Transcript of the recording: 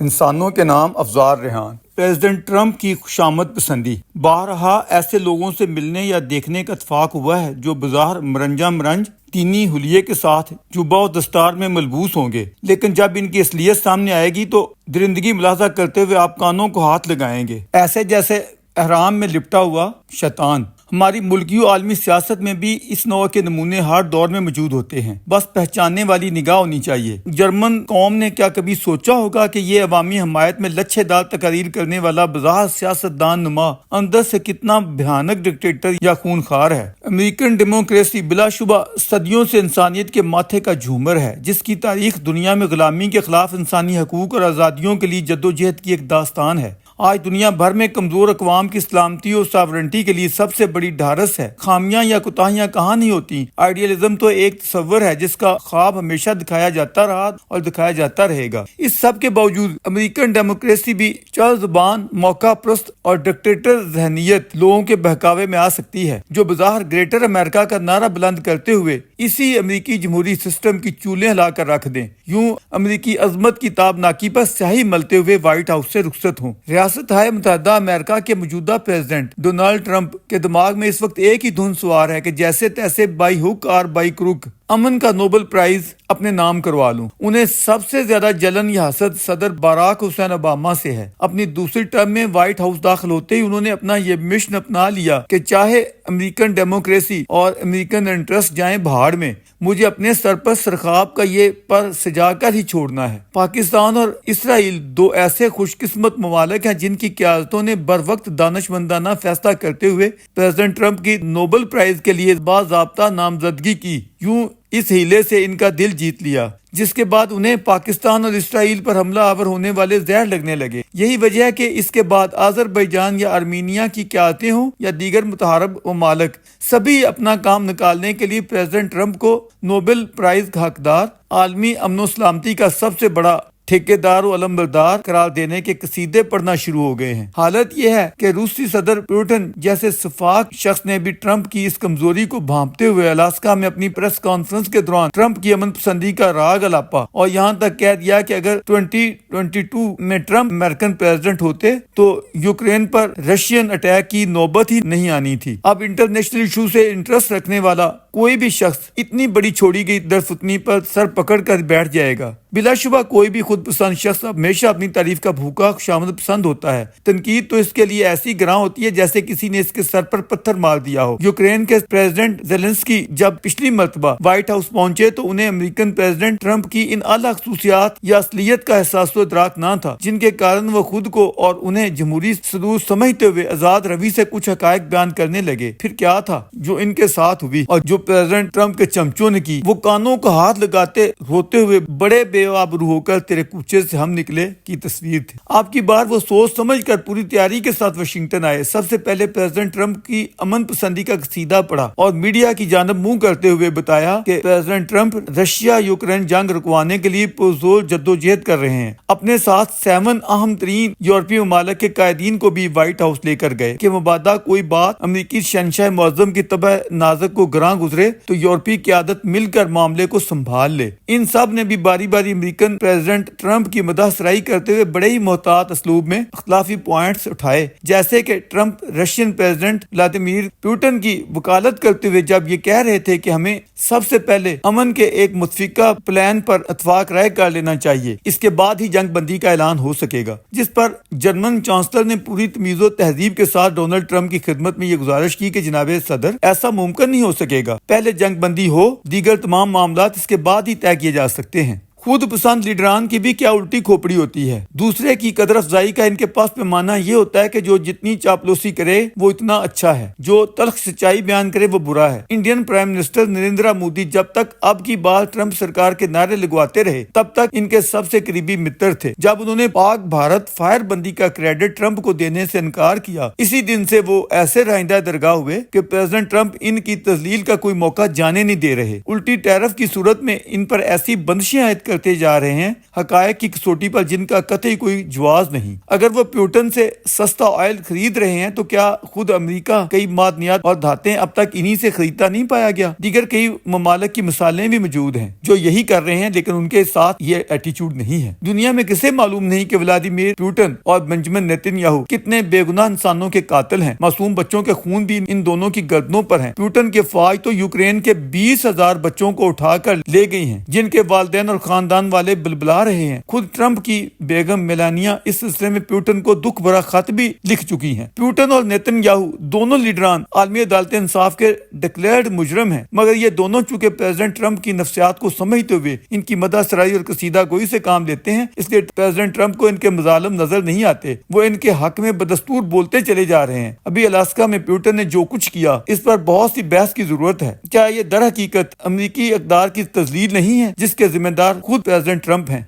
انسانوں کے نام افزار ریحان۔ پریزیڈنٹ ٹرمپ کی خوشامد پسندی۔ بارہا ایسے لوگوں سے ملنے یا دیکھنے کا اتفاق ہوا ہے جو بظاہر مرنج دینی حلیے کے ساتھ جبہ و دستار میں ملبوس ہوں گے، لیکن جب ان کی اصلیت سامنے آئے گی تو درندگی ملاحظہ کرتے ہوئے آپ کانوں کو ہاتھ لگائیں گے، ایسے جیسے احرام میں لپٹا ہوا شیطان۔ ہماری ملکی و عالمی سیاست میں بھی اس نوع کے نمونے ہر دور میں موجود ہوتے ہیں، بس پہچاننے والی نگاہ ہونی چاہیے۔ جرمن قوم نے کیا کبھی سوچا ہوگا کہ یہ عوامی حمایت میں لچھے دار تقاریر کرنے والا بظاہر سیاست دان نما اندر سے کتنا بھیانک ڈکٹیٹر یا خونخوار ہے؟ امریکن ڈیموکریسی بلا شبہ صدیوں سے انسانیت کے ماتھے کا جھومر ہے، جس کی تاریخ دنیا میں غلامی کے خلاف انسانی حقوق اور آزادیوں کے لیے جدوجہد کی ایک داستان ہے۔ آج دنیا بھر میں کمزور اقوام کی سلامتی اور ساورنٹی کے لیے سب سے بڑی ڈھارس ہے۔ خامیاں یا کوتاہیاں کہاں نہیں ہوتی۔ آئیڈیالزم تو ایک تصور ہے جس کا خواب ہمیشہ دکھایا جاتا رہا اور دکھایا جاتا رہے گا۔ اس سب کے باوجود امریکن ڈیموکریسی بھی چل زبان، موقع پرست اور ڈکٹیٹر ذہنیت لوگوں کے بہکاوے میں آ سکتی ہے، جو بظاہر گریٹر امریکہ کا نعرہ بلند کرتے ہوئے اسی امریکی جمہوری سسٹم کی چولیں ہلا کر رکھ دیں، یوں امریکی عظمت کی تابناکی پر سیاہی ملتے ہوئے وائٹ ہاؤس سے رخصت ہوں۔ ریاست متحدہ امریکہ کے موجودہ پریزیڈنٹ ڈونلڈ ٹرمپ کے دماغ میں اس وقت ایک ہی دھن سوار ہے کہ جیسے تیسے بائی ہک اور بائی کروک امن کا نوبل پرائز اپنے نام کروا لوں۔ انہیں سب سے زیادہ جلن یا حسد صدر باراک حسین اوباما سے ہے۔ اپنی دوسری ٹرم میں وائٹ ہاؤس داخل ہوتے ہی انہوں نے اپنا یہ مشن اپنا لیا کہ چاہے امریکن ڈیموکریسی اور امریکن انٹرسٹ جائیں بہاڑ میں، مجھے اپنے سر پر سرخاب کا یہ پر سجا کر ہی چھوڑنا ہے۔ پاکستان اور اسرائیل دو ایسے خوش قسمت ممالک ہیں جن کی قیادتوں نے بر وقت دانشمندانہ فیصلہ کرتے ہوئے پریزیڈنٹ ٹرمپ کی نوبل پرائز کے لیے باضابطہ نامزدگی کی، یوں اس ہیلے سے ان کا دل جیت لیا، جس کے بعد انہیں پاکستان اور اسرائیل پر حملہ آور ہونے والے زہر لگنے لگے۔ یہی وجہ ہے کہ اس کے بعد آذربائیجان یا آرمینیا کی قیادتیں ہوں یا دیگر متحارب ممالک، سبھی اپنا کام نکالنے کے لیے پریزیڈنٹ ٹرمپ کو نوبل پرائز کا حقدار، عالمی امن و سلامتی کا سب سے بڑا ٹھیکیدار و علمبردار قرار دینے کے قصیدے پڑھنا شروع ہو گئے ہیں۔ حالت یہ ہے کہ روسی صدر پوٹن جیسے سفاک شخص نے بھی ٹرمپ کی اس کمزوری کو بھانپتے ہوئے الاسکا میں اپنی پریس کانفرنس کے دوران ٹرمپ کی امن پسندی کا راگ الاپا اور یہاں تک کہہ دیا کہ اگر 2022 میں ٹرمپ امریکن پریزیڈنٹ ہوتے تو یوکرین پر رشین اٹیک کی نوبت ہی نہیں آنی تھی۔ اب انٹرنیشنل ایشو سے انٹرسٹ رکھنے والا کوئی بھی شخص اتنی بڑی چھوڑی گئی درفتنی پر سر پکڑ کر بیٹھ جائے گا۔ بلا شبہ کوئی بھی خود پسند شخص ہمیشہ اپنی تعریف کا بھوکا خوشامد پسند ہوتا ہے۔ تنقید تو اس کے لیے ایسی گراں ہوتی ہے جیسے کسی نے اس کے سر پر پتھر مار دیا ہو۔ یوکرین کے پریزیڈنٹ زیلنسکی جب پچھلی مرتبہ وائٹ ہاؤس پہنچے تو انہیں امریکن پریزیڈنٹ ٹرمپ کی ان اعلیٰ خصوصیات یا اصلیت کا احساس و ادراک نہ تھا جن کے کارن وہ خود کو اور انہیں جمہوری صدور سمجھتے ہوئے آزاد روی سے کچھ حقائق بیان کرنے لگے۔ پھر کیا تھا جو ان کے ساتھ ہوئی اور جو پریزیڈنٹ ٹرمپ کے چمچوں نے کی؟ وہ کانوں کو ہاتھ لگاتے روتے ہوئے بڑے بے آبرو ہو کر تیرے کوچے سے ہم نکلے کی تصویر تھی۔ آپ کی بار وہ سوچ سمجھ کر پوری تیاری کے ساتھ واشنگٹن آئے۔ سب سے پہلے پریزیڈنٹ ٹرمپ کی امن پسندی کا قصیدہ پڑھا اور میڈیا کی جانب منہ کرتے ہوئے بتایا کہ پریزیڈنٹ ٹرمپ رشیا یوکرین جنگ رکوانے کے لیے پرزور جدوجہد کر رہے ہیں۔ اپنے ساتھ 7 اہم ترین یورپی ممالک کے قائدین کو بھی وائٹ ہاؤس لے کر گئے کہ مبادا کوئی بات امریکی شہنشاہ معظم کی طبع نازک کو گراں گزرے تو یورپی قیادت مل کر معاملے کو سنبھال لے۔ ان سب نے بھی باری باری امریکن پریزیڈنٹ ٹرمپ کی مدح سرائی کرتے ہوئے بڑے ہی محتاط اسلوب میں اختلافی پوائنٹس اٹھائے، جیسے کہ Trump Russian president Vladimir Putin کی وکالت کرتے ہوئے جب یہ کہہ رہے تھے کہ ہمیں سب سے پہلے امن کے ایک متفقہ پلان پر اتفاق رائے کر لینا چاہیے، اس کے بعد ہی جنگ بندی کا اعلان ہو سکے گا، جس پر جرمن چانسلر نے پوری تمیز و تہذیب کے ساتھ ڈونلڈ ٹرمپ کی خدمت میں یہ گزارش کی کہ جناب صدر، ایسا ممکن نہیں ہو سکے گا، پہلے جنگ بندی ہو، دیگر تمام معاملات اس کے بعد ہی طے کیے جا سکتے ہیں۔ خود پسند لیڈران کی بھی کیا الٹی کھوپڑی ہوتی ہے۔ دوسرے کی قدر افزائی کا ان کے پاس پیمانہ یہ ہوتا ہے کہ جو جتنی چاپلوسی کرے وہ اتنا اچھا ہے، جو تلخ سچائی بیان کرے وہ برا ہے۔ Indian prime minister Narendra Modi جب تک اب کی بار ٹرمپ سرکار کے نعرے لگواتے رہے تب تک ان کے سب سے قریبی متر تھے۔ جب انہوں نے پاک بھارت فائر بندی کا کریڈٹ ٹرمپ کو دینے سے انکار کیا، اسی دن سے وہ ایسے رائندہ درگاہ ہوئے کہ پریزیڈنٹ ٹرمپ ان کی تذلیل کا کوئی موقع جانے نہیں دے رہے۔ الٹی ٹیرف کی صورت میں ان پر ایسی بندشیں عائد کرتے جا رہے ہیں حقائق کی کسوٹی پر جن کا قطعی کوئی جواز نہیں۔ اگر وہ پیوٹن سے سستا آئل خرید رہے ہیں تو کیا خود امریکہ کئی معدنیات اور دھاتیں اب تک انہی سے خریدتا نہیں پایا گیا؟ دیگر کئی ممالک کی مثالیں بھی موجود ہیں جو یہی کر رہے ہیں، لیکن ان کے ساتھ یہ ایٹیچیوڈ نہیں ہے۔ دنیا میں کسے معلوم نہیں کہ ولادیمیر پوٹن اور بنجمن نیتن یاہو کتنے بے گناہ انسانوں کے قاتل ہیں۔ معصوم بچوں کے خون بھی ان دونوں کی گردنوں پر ہیں۔ پوٹن کے فوج تو یوکرین کے 20,000 بچوں کو اٹھا کر لے گئی ہیں جن کے والدین اور خاندان والے بلبلا رہے ہیں۔ خود ٹرمپ کی بیگم میلانیا اس سلسلے میں پوٹن کو دکھ بھرا خط بھی لکھ چکی ہیں۔ پوٹن اور نیتن یاہو دونوں لیڈران عالمی عدالت انصاف کے ڈکلیئرڈ مجرم ہیں، مگر یہ دونوں چونکہ پریزیڈنٹ ٹرمپ کی نفسیات کو سمجھتے ہوئے ان کی مدح سرائی اور قصیدہ گوئی سے کام لیتے ہیں، اس لیے پریزیڈنٹ ٹرمپ کو ان کے مظالم نظر نہیں آتے۔ وہ ان کے حق میں بدستور بولتے چلے جا رہے ہیں۔ ابھی الاسکا میں پوٹن نے جو کچھ کیا اس پر بہت سی بحث کی ضرورت ہے۔ کیا یہ در حقیقت امریکی اقدار کی تذلیل نہیں ہے جس کے ذمہ دار خود پریزیڈنٹ ٹرمپ ہیں؟